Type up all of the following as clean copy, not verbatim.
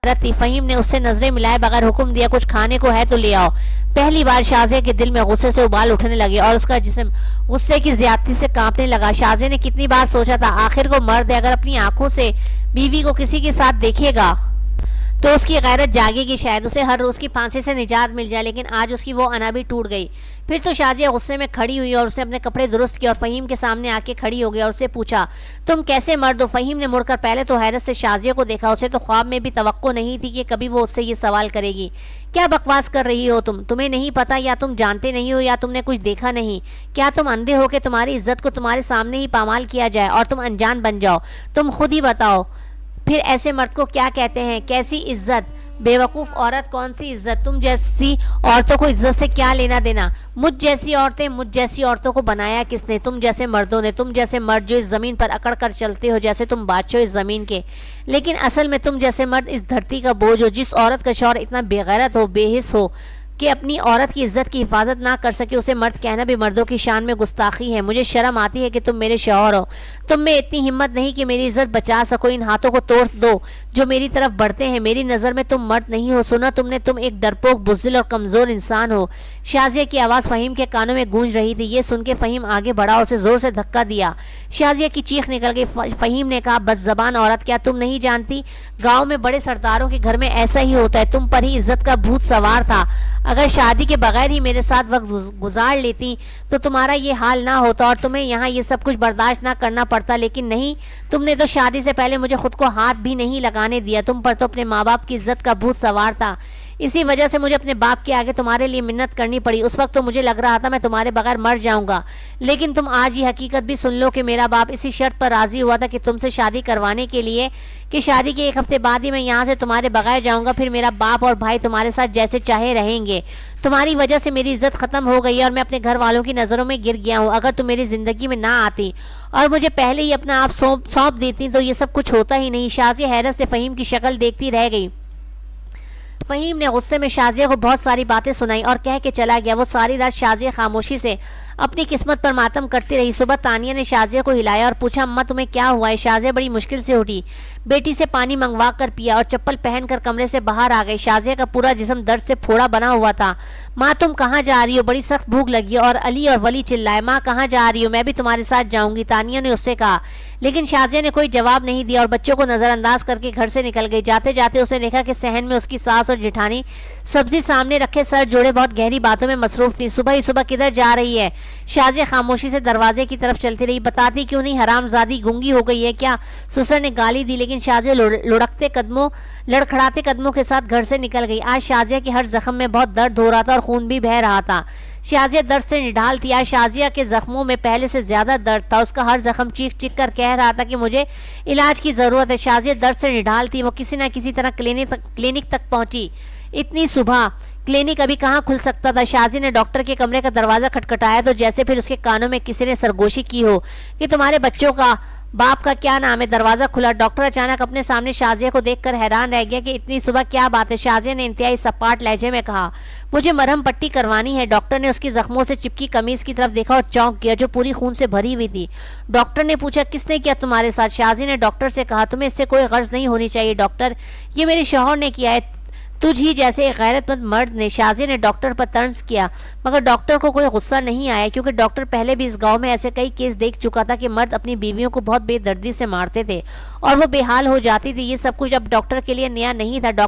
غیرت تھی۔ فہیم نے اس سے نظریں ملائے بغیر حکم دیا کچھ کھانے کو ہے تو لے آؤ۔ پہلی بار شازیہ کے دل میں غصے سے ابال اٹھنے لگے اور اس کا جسم غصے کی زیادتی سے کانپنے لگا۔ شازیہ نے کتنی بار سوچا تھا آخر کو مرد ہے، اگر اپنی آنکھوں سے بیوی کو کسی کے ساتھ دیکھے گا تو اس کی غیرت جاگے گی، شاید اسے ہر روز کی پھانسی سے نجات مل جائے، لیکن آج اس کی وہ انا بھی ٹوٹ گئی۔ پھر تو شازیہ غصے میں کھڑی ہوئی اور اسے اپنے کپڑے درست کیے اور فہیم کے سامنے آ کے کھڑی ہو گئی اور اسے پوچھا تم کیسے مرد ہو؟ فہیم نے مڑ کر پہلے تو حیرت سے شازیہ کو دیکھا، اسے تو خواب میں بھی توقع نہیں تھی کہ کبھی وہ اس سے یہ سوال کرے گی۔ کیا بکواس کر رہی ہو تمہیں نہیں پتا، یا تم جانتے نہیں ہو یا تم نے کچھ دیکھا نہیں؟ کیا تم اندھے ہو کہ تمہاری عزت کو تمہارے سامنے ہی پامال کیا جائے اور تم انجان بن جاؤ؟ تم خود ہی بتاؤ پھر ایسے مرد کو کیا کہتے ہیں؟ کیسی عزت؟ بے وقوف عورت، کون سی عزت؟ تم جیسی عورتوں کو عزت سے کیا لینا دینا؟ مجھ جیسی عورتوں کو بنایا کس نے؟ تم جیسے مردوں نے، تم جیسے مرد جو اس زمین پر اکڑ کر چلتے ہو جیسے تم بادشاہ اس زمین کے، لیکن اصل میں تم جیسے مرد اس دھرتی کا بوجھ ہو۔ جس عورت کا شوہر اتنا بے غیرت ہو، بے حس ہو کہ اپنی عورت کی عزت کی حفاظت نہ کر سکے، اسے مرد کہنا بھی مردوں کی شان میں گستاخی ہے۔ مجھے شرم آتی ہے کہ تم میرے شوہر ہو، تم میں اتنی ہمت نہیں کہ میری عزت بچا سکو۔ ان ہاتھوں کو توڑ دو جو میری طرف بڑھتے ہیں، میری نظر میں تم مرد نہیں ہو۔ سنا تم ایک ڈرپوک، بزدل اور کمزور انسان ہو۔ شازیہ کی آواز فہیم کے کانوں میں گونج رہی تھی۔ یہ سن کے فہیم آگے بڑھا، اسے زور سے دھکا دیا۔ شازیہ کی چیخ نکل گئی۔ فہیم نے کہا بد زبان عورت، کیا تم نہیں جانتی گاؤں میں بڑے سرداروں کے گھر میں ایسا ہی ہوتا ہے؟ تم پر ہی عزت کا بھوت سوار تھا۔ اگر شادی کے بغیر ہی میرے ساتھ وقت گزار لیتی تو تمہارا یہ حال نہ ہوتا اور تمہیں یہاں یہ سب کچھ برداشت نہ کرنا پڑتا، لیکن نہیں، تم نے تو شادی سے پہلے مجھے خود کو ہاتھ بھی نہیں لگانے دیا۔ تم پر تو اپنے ماں باپ کی عزت کا بھوت سوار تھا، اسی وجہ سے مجھے اپنے باپ کے آگے تمہارے لیے منت کرنی پڑی۔ اس وقت تو مجھے لگ رہا تھا میں تمہارے بغیر مر جاؤں گا، لیکن تم آج یہ حقیقت بھی سن لو کہ میرا باپ اسی شرط پر راضی ہوا تھا کہ تم سے شادی کروانے کے لیے کہ شادی کے 1 ہفتے بعد ہی میں یہاں سے تمہارے بغیر جاؤں گا، پھر میرا باپ اور بھائی تمہارے ساتھ جیسے چاہے رہیں گے۔ تمہاری وجہ سے میری عزت ختم ہو گئی ہے اور میں اپنے گھر والوں کی نظروں میں گر گیا ہوں۔ اگر تم میری زندگی میں نہ آتی اور مجھے پہلے ہی اپنا آپ سونپ دیتی تو یہ سب کچھ ہوتا ہی نہیں۔ شازیہ حیرت سے فہیم کی شکل دیکھتی رہ گئی۔ فہیم نے غصے میں شازیہ کو بہت ساری باتیں سنائی اور کہہ کے چلا گیا۔ وہ ساری رات شازیہ خاموشی سے اپنی قسمت پر ماتم کرتی رہی۔ صبح تانیہ نے شازیہ کو ہلایا اور پوچھا اماں تمہیں کیا ہوا ہے؟ شازیہ بڑی مشکل سے اٹھی، بیٹی سے پانی منگوا کر پیا اور چپل پہن کر کمرے سے باہر آ گئی۔ شازیہ کا پورا جسم درد سے پھوڑا بنا ہوا تھا۔ ماں تم کہاں جا رہی ہو؟ بڑی سخت بھوک لگی ہے۔ اور علی اور ولی چلائے ماں کہاں جا رہی ہو؟ میں بھی تمہارے ساتھ جاؤں گی، تانیہ نے اس سے کہا، لیکن شازیہ نے کوئی جواب نہیں دیا اور بچوں کو نظر انداز کر کے گھر سے نکل گئی۔ جاتے جاتے اس نے دیکھا کہ صحن میں اس کی ساس اور جٹھانی سبزی سامنے رکھے سر جوڑے بہت گہری باتوں میں مصروف تھی۔ صبح ہی صبح کدھر جا رہی ہے؟ شازیہ خاموشی سے دروازے کی طرف چلتی رہی۔ بتاتی کیوں نہیں؟ حرام زادی گونگی ہو گئی ہے کیا؟ سسر نے گالی دی، لیکن شازیہ لڑکھڑاتے قدموں کے ساتھ گھر سے نکل گئی۔ آج شازیہ کے ہر زخم میں بہت درد ہو رہا تھا اور خون بھی بہہ رہا تھا۔ شازیہ درد سے نڈھال تھی۔ آج شازیہ کے زخموں میں پہلے سے زیادہ درد تھا۔ اس کا ہر زخم چیخ چیخ کر کہہ رہا تھا کہ مجھے علاج کی ضرورت ہے۔ شازیہ درد سے نڈھال تھی۔ وہ کسی نہ کسی طرح کلینک تک پہنچی۔ اتنی صبح کلینک ابھی کہاں کھل سکتا تھا؟ شازیہ نے ڈاکٹر کے کمرے کا دروازہ کھٹکھٹایا تو جیسے پھر اس کے کانوں میں کسی نے سرگوشی کی ہو کہ تمہارے بچوں کا باپ کا کیا نام ہے؟ دروازہ کھلا۔ ڈاکٹر اچانک اپنے سامنے شازیہ کو دیکھ کر حیران رہ گیا کہ اتنی صبح کیا بات ہے؟ شازیہ نے انتہائی سپاٹ لہجے میں کہا، مجھے مرہم پٹی کروانی ہے۔ ڈاکٹر نے اس کی زخموں سے چپکی قمیض کی طرف دیکھا اور چونک گیا جو پوری خون سے بھری ہوئی تھی۔ ڈاکٹر نے پوچھا، کس نے کیا تمہارے ساتھ؟ شازیہ نے ڈاکٹر سے کہا، تمہیں اس سے کوئی غرض نہیں ہونی چاہیے ڈاکٹر، یہ میرے شوہر نے کیا ہے، تجھ ہی جیسے ایک غیرت مند مرد نے۔ شازیہ نے ڈاکٹر پر طنز کیا، مگر ڈاکٹر کو کوئی غصہ نہیں آیا کیونکہ ڈاکٹر پہلے بھی اس گاؤں میں ایسے کئی کیس دیکھ چکا تھا کہ مرد اپنی بیویوں کو بہت بے دردی سے مارتے تھے اور وہ بے حال ہو جاتی تھی۔ یہ سب کچھ اب ڈاکٹر کے لیے نیا نہیں تھا۔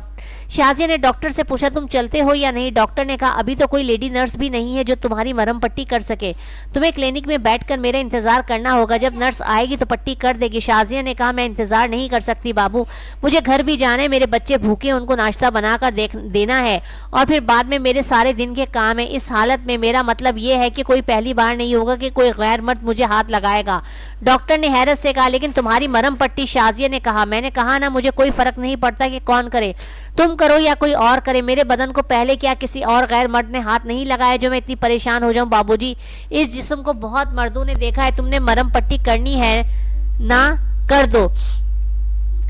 شازیہ نے ڈاکٹر سے پوچھا، تم چلتے ہو یا نہیں؟ ڈاکٹر نے کہا، ابھی تو کوئی لیڈی نرس بھی نہیں ہے جو تمہاری مرہم پٹی کر سکے، تمہیں کلینک میں بیٹھ کر میرا انتظار کرنا ہوگا، جب نرس آئے گی تو پٹی کر دے گی۔ شازیہ نے کہا، میں انتظار نہیں کر سکتی بابو، مجھے گھر بھی جانا ہے، میرے بچے بھوکے، ان کو ناشتہ بنا کر دینا ہے اور پھر بعد میں میرے سارے دن کے کام ہیں۔ اس حالت میں میرا مطلب یہ ہے کہ کوئی پہلی بار نہیں ہوگا کہ کوئی غیر مرد مجھے ہاتھ لگائے گا۔ ڈاکٹر نے حیرت سے کہا، لیکن تمہاری مرہم پٹی؟ شازیہ نے کہا، میں نے کہا نا، مجھے کوئی فرق نہیں پڑتا کہ کون کرے، تم کرو یا کوئی اور کرے، میرے بدن کو پہلے کیا کسی اور غیر مرد نے ہاتھ نہیں لگایا جو میں اتنی پریشان ہو جاؤں؟ بابو جی، اس جسم کو بہت مردوں نے دیکھا ہے، تم نے مرہم پٹی کرنی ہے نہ کر دو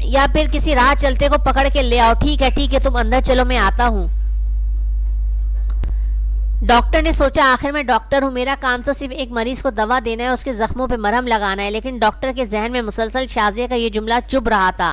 یا پھر کسی راہ چلتے کو پکڑ کے لے آؤ۔ ٹھیک ہے تم اندر چلو، میں آتا ہوں۔ ڈاکٹر نے سوچا، آخر میں ڈاکٹر ہوں، میرا کام تو صرف ایک مریض کو دوا دینا ہے، اس کے زخموں پہ مرہم لگانا ہے، لیکن ڈاکٹر کے ذہن میں مسلسل شازیہ کا یہ جملہ چبھ رہا تھا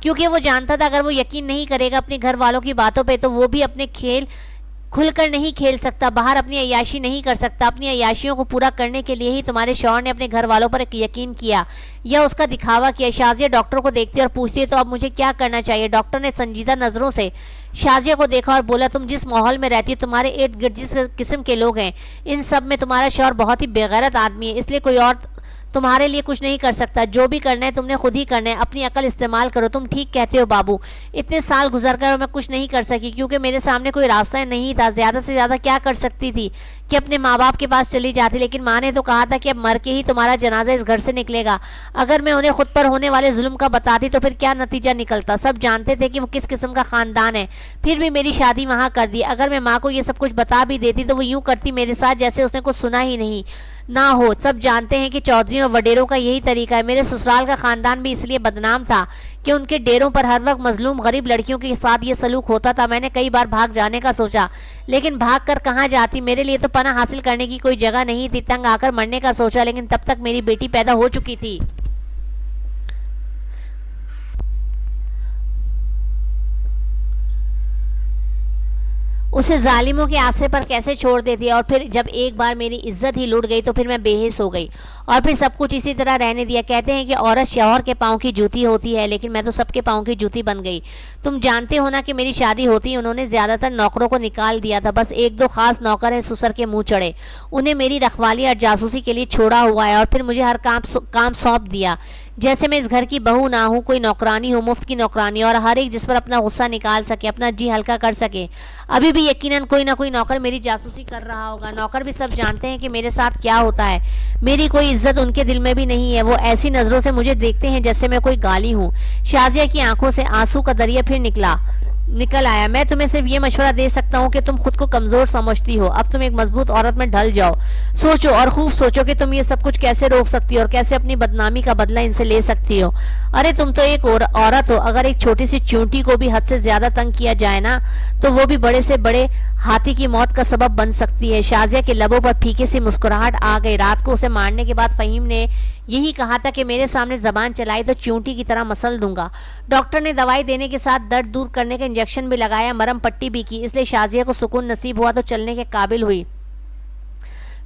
کیونکہ وہ جانتا تھا اگر وہ یقین نہیں کرے گا اپنے گھر والوں کی باتوں پہ تو وہ بھی اپنے کھیل کھل کر نہیں کھیل سکتا، باہر اپنی عیاشی نہیں کر سکتا۔ اپنی عیاشیوں کو پورا کرنے کے لیے ہی تمہارے شوہر نے اپنے گھر والوں پر یقین کیا یا اس کا دکھاوا کیا۔ شازیہ ڈاکٹر کو دیکھتی اور پوچھتی ہے تو اب مجھے کیا کرنا چاہیے؟ ڈاکٹر نے سنجیدہ نظروں سے شازیہ کو دیکھا اور بولا تم جس ماحول میں رہتی ہو، تمہارے ارد گرد جس قسم کے لوگ ہیں، ان سب میں تمہارا شوہر بہت ہی بے غیرت آدمی ہے، اس لیے کوئی اور تمہارے لیے کچھ نہیں کر سکتا۔ جو بھی کرنا ہے تم نے خود ہی کرنا ہے، اپنی عقل استعمال کرو۔ تم ٹھیک کہتے ہو بابو، اتنے سال گزر کر میں کچھ نہیں کر سکی کیونکہ میرے سامنے کوئی راستہ نہیں تھا۔ زیادہ سے زیادہ کیا کر سکتی تھی کہ اپنے ماں باپ کے پاس چلی جاتی، لیکن ماں نے تو کہا تھا کہ اب مر کے ہی تمہارا جنازہ اس گھر سے نکلے گا۔ اگر میں انہیں خود پر ہونے والے ظلم کا بتاتی تو پھر کیا نتیجہ نکلتا؟ سب جانتے تھے کہ وہ کس قسم کا خاندان ہے، پھر بھی میری شادی وہاں کر دی۔ اگر میں ماں کو یہ سب کچھ بتا بھی دیتی تو وہ یوں کرتی میرے ساتھ جیسے اس نے کچھ سنا ہی نہیں نہ ہو۔ سب جانتے ہیں کہ چودھریوں اور وڈیروں کا یہی طریقہ ہے۔ میرے سسرال کا خاندان بھی اس لیے بدنام تھا کہ ان کے ڈیروں پر ہر وقت مظلوم غریب لڑکیوں کے ساتھ یہ سلوک ہوتا تھا۔ میں نے کئی بار بھاگ جانے کا سوچا، لیکن بھاگ کر کہاں جاتی؟ میرے لیے تو پناہ حاصل کرنے کی کوئی جگہ نہیں تھی۔ تنگ آ کر مرنے کا سوچا، لیکن تب تک میری بیٹی پیدا ہو چکی تھی۔ اسے ظالموں کے آسرے پر کیسے چھوڑ دیتی، اور پھر جب ایک بار میری عزت ہی لٹ گئی تو پھر میں بے حس ہو گئی اور پھر سب کچھ اسی طرح رہنے دیا۔ کہتے ہیں کہ عورت شوہر کے پاؤں کی جوتی ہوتی ہے، لیکن میں تو سب کے پاؤں کی جوتی بن گئی۔ تم جانتے ہو نا کہ میری شادی ہوتی انہوں نے زیادہ تر نوکروں کو نکال دیا تھا، بس ایک دو خاص نوکر ہیں سسر کے منہ چڑھے، انہیں میری رکھوالی اور جاسوسی کے لیے چھوڑا ہوا ہے اور پھر مجھے ہر کام سونپ دیا جیسے میں اس گھر کی بہو نہ ہوں، کوئی نوکرانی ہو، مفت کی نوکرانی، اور ہر ایک جس پر اپنا غصہ نکال سکے، اپنا جی ہلکا کر سکے۔ ابھی بھی یقیناً کوئی نہ کوئی نوکر میری جاسوسی کر رہا ہوگا۔ نوکر بھی سب جانتے ہیں کہ میرے ساتھ کیا ہوتا ہے، میری کوئی عزت ان کے دل میں بھی نہیں ہے۔ وہ ایسی نظروں سے مجھے دیکھتے ہیں جیسے میں کوئی گالی ہوں۔ شازیہ کی آنکھوں سے آنسو کا دریا پھر نکل آیا۔ میں تمہیں صرف یہ مشورہ دے سکتا ہوں کہ تم خود کو کمزور سمجھتی ہو، اب تم ایک مضبوط عورت میں ڈھل جاؤ۔ سوچو اور خوب سوچو کہ تم یہ سب کچھ کیسے روک سکتی ہو اور کیسے اپنی بدنامی کا بدلہ ان سے لے سکتی ہو۔ ارے تم تو ایک عورت ہو، اگر ایک چھوٹی سی چونٹی کو بھی حد سے زیادہ تنگ کیا جائے نا تو وہ بھی بڑے سے بڑے ہاتھی کی موت کا سبب بن سکتی ہے۔ شازیہ کے لبوں پر پھیکی سی مسکراہٹ آ گئی۔ رات کو اسے مارنے کے بعد فہیم نے یہی کہا تھا کہ میرے سامنے زبان چلائی تو چونٹی کی طرح مسل دوں گا۔ ڈاکٹر نے دوائی دینے کے ساتھ درد دور کرنے کا انجیکشن بھی لگایا، مرہم پٹی بھی کی، اس لیے شازیہ کو سکون نصیب ہوا تو چلنے کے قابل ہوئی۔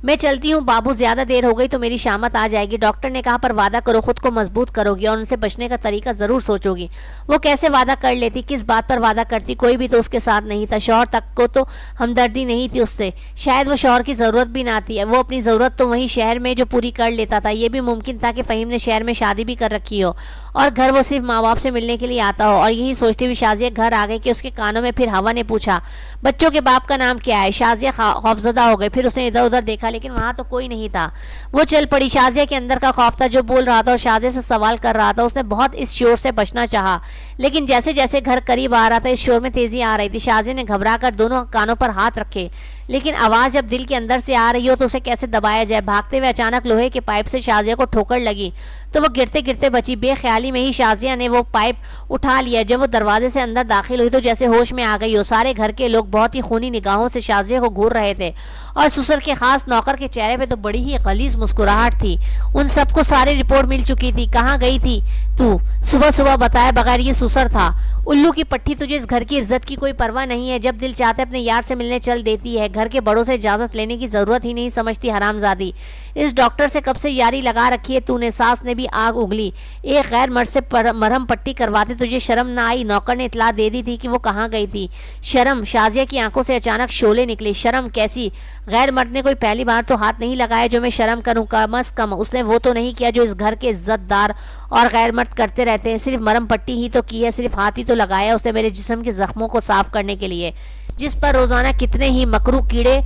میں چلتی ہوں بابو، زیادہ دیر ہو گئی تو میری شامت آ جائے گی۔ ڈاکٹر نے کہا پر وعدہ کرو خود کو مضبوط کرو گی اور ان سے بچنے کا طریقہ ضرور سوچو گی۔ وہ کیسے وعدہ کر لیتی؟ کس بات پر وعدہ کرتی؟ کوئی بھی تو اس کے ساتھ نہیں تھا، شوہر تک کو تو ہمدردی نہیں تھی اس سے، شاید وہ شوہر کی ضرورت بھی نہ تھی، وہ اپنی ضرورت تو وہیں شہر میں جو پوری کر لیتا تھا۔ یہ بھی ممکن تھا کہ فہیم نے شہر میں شادی بھی کر رکھی ہو اور گھر وہ صرف ماں باپ سے ملنے کے لیے آتا ہو۔ اور یہی سوچتی ہوئی شازیہ گھر آ گئی کہ اس کے کانوں میں پھر ہوا نے پوچھا بچوں کے باپ کا نام کیا ہے؟ شازیہ خوفزدہ ہو گئی، پھر اس نے ادھر ادھر دیکھا لیکن وہاں تو کوئی نہیں تھا۔ وہ چل پڑی۔ شازیہ کے اندر کا خوف تھا جو بول رہا تھا اور شازیہ سے سوال کر رہا تھا۔ اس نے بہت اس شور سے بچنا چاہا لیکن جیسے جیسے گھر قریب آ رہا تھا اس شور میں تیزی آ رہی تھی۔ شازیہ نے گھبرا کر دونوں کانوں پر ہاتھ رکھے لیکن آواز جب دل کے اندر سے آ رہی ہو تو اسے کیسے دبایا جائے۔ بھاگتے ہوئے اچانک لوہے کے پائپ سے شازیہ کو ٹھوکر لگی تو وہ گرتے گرتے بچی۔ بے خیالی میں ہی شازیہ نے وہ پائپ اٹھا لیا۔ جب وہ دروازے سے اندر داخل ہوئی تو جیسے ہوش میں آ گئی ہو۔ سارے گھر کے لوگ بہت ہی خونی نگاہوں سے شازیہ کو گھور رہے تھے اور سسر کے خاص نوکر کے چہرے پہ تو بڑی ہی غلیظ مسکراہٹ تھی۔ ان سب کو ساری رپورٹ مل چکی تھی۔ کہاں گئی تھی تو؟ صبح صبح بتائے بغیر یہ سسر تھا؟ الو کی پٹھی، تجھے اس گھر کی عزت کی کوئی پرواہ نہیں ہے؟ جب دل چاہتا ہے اپنے یار سے ملنے چل دیتی ہے، گھر کے بڑوں سے اجازت لینے کی ضرورت ہی نہیں سمجھتی حرامزادی۔ اس ڈاکٹر سے کب سے یاری لگا رکھی ہے تو نے؟ ساس نے بھی آگ اگلی۔ ایک غیر مرد سے مرہم پٹی کرواتے تجھے شرم نہ آئی؟ نوکر نے اطلاع دے دی تھی کہ وہ کہاں گئی تھی۔ شرم؟ شازیہ کی آنکھوں سے اچانک شعلے نکلے۔ شرم کیسی؟ غیر مرد نے کوئی پہلی بار تو ہاتھ نہیں لگایا جو میں شرم کروں؟ کم از کم اس نے وہ تو نہیں کیا جو اس گھر کے عزت دار اور غیر مرد کرتے رہتے ہیں۔ صرف مرہم پٹی ہی تو کی ہے، صرف ہاتھ ہی تو لگایا اس نے میرے جسم کے زخموں کو صاف کرنے کے لیے جس پر روزانہ کتنے ہی مکروہ کیڑے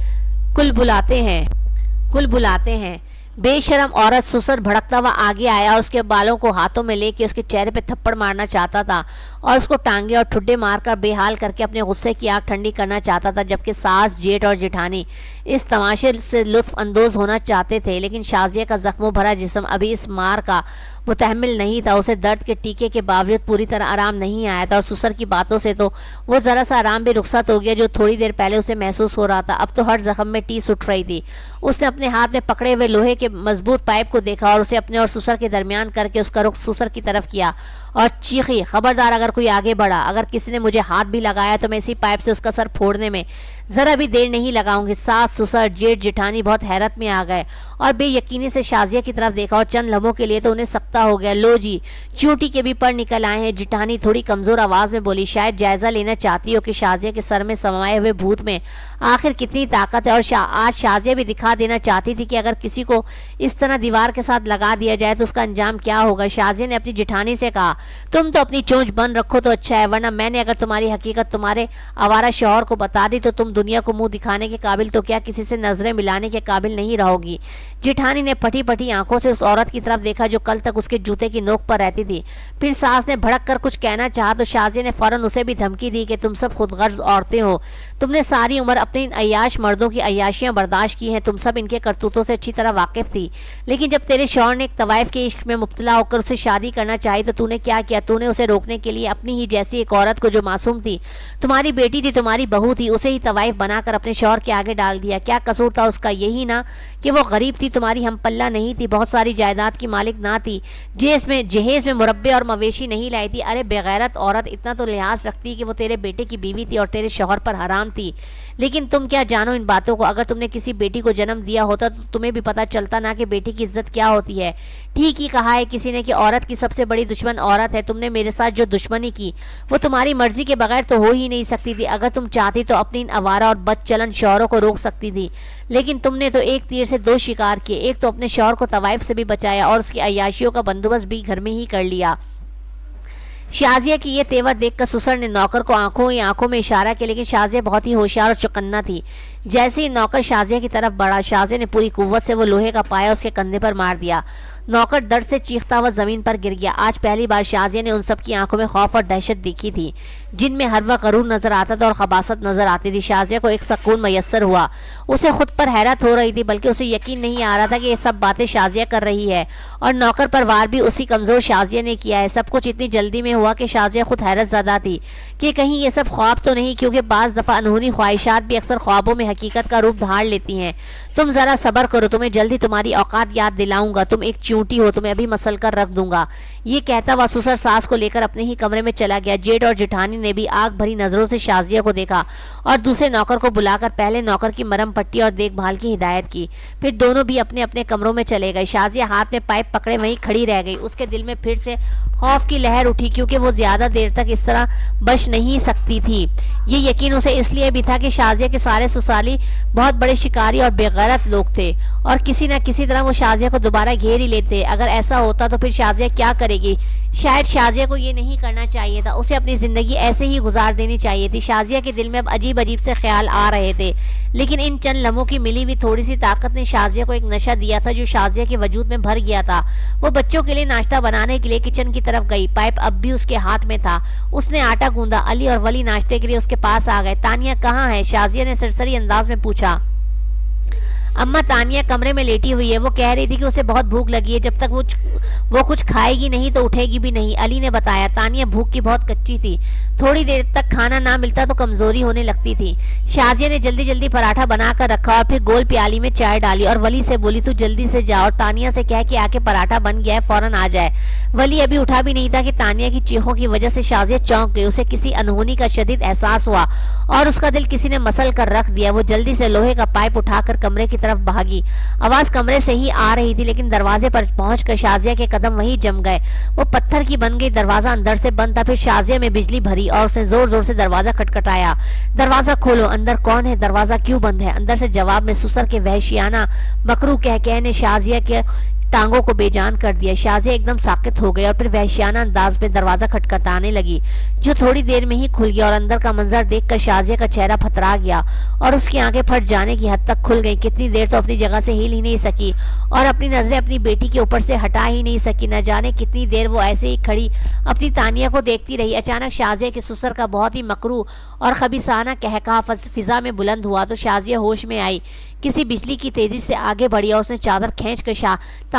کل بلاتے ہیں۔ بے شرم عورت! سسر بھڑکتا ہوا آگے آیا اور اس کے بالوں کو ہاتھوں میں لے کے اس کے چہرے پہ تھپڑ مارنا چاہتا تھا اور اس کو ٹانگے اور ٹھڈے مار کر بے حال کر کے اپنے غصے کی آگ ٹھنڈی کرنا چاہتا تھا، جبکہ ساس، جیٹ اور جیٹھانی اس تماشے سے لطف اندوز ہونا چاہتے تھے، لیکن شازیہ کا زخموں بھرا جسم ابھی اس مار کا متحمل نہیں تھا. اسے درد کے ٹیکے کے باوجود پوری طرح آرام نہیں آیا تھا, اور سسر کی باتوں سے تو وہ ذرا سا آرام بھی رخصت ہو گیا جو تھوڑی دیر پہلے اسے محسوس ہو رہا تھا. اب تو ہر زخم میں ٹیس اٹھ رہی تھی. اس نے اپنے ہاتھ میں پکڑے ہوئے لوہے کے مضبوط پائپ کو دیکھا اور اسے اپنے اور سسر کے درمیان کر کے اس کا رخ سسر کی طرف کیا اور چیخی, خبردار اگر کوئی آگے بڑھا, اگر کسی نے مجھے ہاتھ بھی لگایا تو میں اسی پائپ سے اس کا سر پھوڑنے میں ذرا بھی دیر نہیں لگاؤں گی. ساس, سسر, جیٹھ, جٹھانی بہت حیرت میں آ گئے اور بے یقینی سے شازیہ کی طرف دیکھا, اور چند لمحوں کے لیے تو انہیں سکتا ہو گیا. لو جی, چونٹی کے بھی پر نکل آئے ہیں. جٹھانی تھوڑی کمزور آواز میں بولی, شاید جائزہ لینا چاہتی ہو کہ شازیہ کے سر میں سمائے ہوئے بھوت میں آخر کتنی طاقت ہے. اور آج شازیہ بھی دکھا دینا چاہتی تھی کہ اگر کسی کو اس طرح دیوار کے ساتھ لگا دیا جائے تو اس کا انجام کیا ہوگا. شازیہ نے اپنی جٹھانی سے کہا, تم تو اپنی چونچ بند رکھو تو اچھا ہے, ورنہ میں نے اگر تمہاری حقیقت تمہارے آوارہ شوہر کو بتا دی تو تم دنیا کو منہ دکھانے کے قابل تو کیا کسی سے نظریں ملانے کے قابل نہیں رہو گی. جٹھانی نے پھٹی پھٹی آنکھوں سے اس عورت کی طرف دیکھا جو کل تک اس کے جوتے کی نوک پر رہتی تھی. پھر ساس نے بھڑک کر کچھ کہنا چاہا تو شازیہ نے فوراً اسے بھی دھمکی دی کہ تم سب خود غرض عورتیں ہو, تم نے ساری عمر اپنے ان عیاش مردوں کی عیاشیاں برداشت کی ہیں, تم سب ان کے کرتوتوں سے اچھی طرح واقف تھی. لیکن جب تیرے شوہر نے ایک طوائف کے عشق میں مبتلا ہو کر اسے شادی کرنا چاہی تو نے کیا کیا؟ تو نے اسے روکنے کے لیے اپنی ہی جیسی ایک عورت کو جو معصوم تھی, تمہاری بیٹی تھی, تمہاری بہو تھی, اسے ہی طوائف بنا کر اپنے شوہر کے آگے ڈال دیا. کیا قصور تھا اس کا؟ یہی نا کہ وہ غریب تھی, تمہاری ہم پلہ نہیں تھی, بہت ساری جائیداد کی مالک نہ تھی, جہیز میں مربے اور مویشی نہیں لائی تھی. ارے بغیرت عورت, اتنا تو لحاظ رکھتی کہ وہ تیرے بیٹے کی بیوی تھی اور تیرے شوہر پر حرام تھی. لیکن تم کیا جانو ان باتوں کو؟ اگر تم نے کسی بیٹی کو جنم دیا ہوتا تو تمہیں بھی پتہ چلتا نا کہ بیٹی کی عزت کیا ہوتی ہے. ٹھیک ہی کہا ہے کسی نے کہ عورت کی سب سے بڑی دشمن عورت ہے. تم نے میرے ساتھ جو دشمنی کی وہ تمہاری مرضی کے بغیر تو ہو ہی نہیں سکتی تھی. اگر تم چاہتی تو اپنی ان آوارہ اور بد چلن شوہروں کو روک سکتی تھی, لیکن تم نے تو ایک تیر سے دو شکار کیے, ایک تو اپنے شوہر کو طوائف سے بھی بچایا اور اس کی عیاشیوں کا بندوبست بھی گھر میں ہی کر لیا. شازیہ کی یہ تیور دیکھ کر سسر نے نوکر کو آنکھوں میں اشارہ کیا, لیکن شازیہ بہت ہی ہوشیار اور چوکنا تھی. جیسے ہی نوکر شازیہ کی طرف بڑھا, شازیہ نے پوری قوت سے وہ لوہے کا پایا اس کے کندھے پر مار دیا. نوکر درد سے چیختا ہوا زمین پر گر گیا. آج پہلی بار شازیہ نے ان سب کی آنکھوں میں خوف اور دہشت دیکھی تھی جن میں ہر وقت غرور نظر آتا تھا اور خباثت نظر آتی تھی. شازیہ کو ایک سکون میسر ہوا. اسے خود پر حیرت ہو رہی تھی, بلکہ اسے یقین نہیں آ رہا تھا کہ یہ سب باتیں شازیہ کر رہی ہے اور نوکر پر وار بھی اسی کمزور شازیہ نے کیا ہے. سب کچھ اتنی جلدی میں ہوا کہ شازیہ خود حیرت زدہ تھی کہ کہیں یہ سب خواب تو نہیں, کیونکہ بعض دفعہ انہونی خواہشات بھی اکثر خوابوں میں حقیقت کا روپ دھار لیتی ہیں. تم ذرا صبر کرو, تمہیں جلدی تمہاری اوقات یاد دلاؤں گا. تم ایک چونٹی ہو, تمہیں ابھی مسل کر رکھ دوں گا. یہ کہتا ہوا سسر ساس کو لے کر اپنے ہی کمرے میں چلا گیا. جیٹھ اور جٹھانی نے بھی آگ بھری نظروں سے شازیہ کو دیکھا اور دوسرے نوکر کو بلا کر پہلے نوکر کی مرم پٹی اور دیکھ بھال کی ہدایت کی. پھر دونوں بھی اپنے اپنے کمروں میں چلے گئے. شازیہ ہاتھ میں پائپ پکڑے وہیں کھڑی رہ گئی. اس کے دل میں پھر سے خوف کی لہر اٹھی, کیونکہ وہ زیادہ دیر تک اس طرح بچ نہیں سکتی تھی. یہ یقین اسے اس لیے بھی تھا کہ شازیہ کے سارے سسرالی بہت بڑے شکاری اور بےغیرت لوگ تھے اور کسی نہ کسی طرح وہ شازیہ کو دوبارہ گھیر ہی لیتے. اگر ایسا ہوتا تو پھر شازیہ کیا کرے گی؟ شاید شازیہ کو یہ نہیں کرنا چاہیے تھا, اسے اپنی زندگی ایسے ہی گزار دینی چاہیے تھی. شازیہ کے دل میں اب عجیب سے خیال آ رہے تھے, لیکن ان چند لمحوں کی ملی ہوئی تھوڑی سی طاقت نے شازیہ کو ایک نشہ دیا تھا جو شازیہ کے وجود میں بھر گیا تھا. وہ بچوں کے لیے ناشتہ بنانے کے لیے کچن کی طرف گئی. پائپ اب بھی اس کے ہاتھ میں تھا. اس نے آٹا گوندا. علی اور ولی ناشتے کے لیے اس کے پاس آ گئے. تانیہ کہاں ہے؟ شازیہ نے سرسری انداز میں پوچھا. اماں تانیہ کمرے میں لیٹی ہوئی ہے. وہ کہہ رہی تھی کہ اسے بہت بھوک لگی ہے, جب تک وہ کچھ کھائے گی نہیں تو اٹھے گی بھی نہیں. علی نے بتایا. تانیہ بھوک کی بہت کچی تھی, تھوڑی دیر تک کھانا نہ ملتا تو کمزوری ہونے لگتی تھی. شازیہ نے جلدی جلدی پراٹھا بنا کر رکھا اور پھر گول پیالی میں چائے ڈالی اور ولی سے بولی تو جلدی سے جاؤ اور تانیہ سے کہہ کہ آ کے پراٹھا بن گیا ہے, فوراً آ جائے. ولی ابھی اٹھا بھی نہیں تھا کہ تانیہ کی چیخوں کی وجہ سے شازیہ چونک گئی. اسے کسی انہونی کا شدید احساس ہوا اور اس کا دل کسی نے مسل کر رکھ دیا. وہ جلدی سے لوہے کا پائپ اٹھا کر کمرے کی طرف بھاگی. آواز کمرے سے ہی آ رہی تھی, لیکن دروازے پر پہنچ کر شازیہ کے قدم وہیں جم گئے. وہ پتھر کی بن گئی. دروازہ اندر سے بند تھا. پھر شازیہ میں بجلی بھری اور اس نے زور زور سے دروازہ کھٹکھٹایا. دروازہ کھولو, اندر کون ہے؟ دروازہ کیوں بند ہے؟ اندر سے جواب میں سسر کے وحشیانہ مکروہ کہکہے نے شازیہ کے ٹانگوں کو بے جان کر دیا. شازیہ ایک دم ساکت ہو گئی اور پھر وحشیانہ انداز میں دروازہ کھٹکھٹانے لگی جو تھوڑی دیر میں ہی کھل گیا اور اندر کا منظر دیکھ کر شازیہ کا چہرہ پھترا گیا اور اس کی آنکھیں پھٹ جانے کی حد تک کھل گئیں. کتنی دیر تو اپنی جگہ سے ہل ہی نہیں سکی اور اپنی نظریں اپنی بیٹی کے اوپر سے ہٹا ہی نہیں سکی. نہ جانے کتنی دیر وہ ایسے ہی کھڑی اپنی تانیہ کو دیکھتی رہی. اچانک شازیہ کے سسر کا بہت ہی مکروہ اور خبیثانہ قہقہہ فضا میں بلند ہوا تو شازیہ ہوش میں آئی. کسی بجلی کی تیزی سے آگے بڑھی اور اس نے چادر کھینچ کر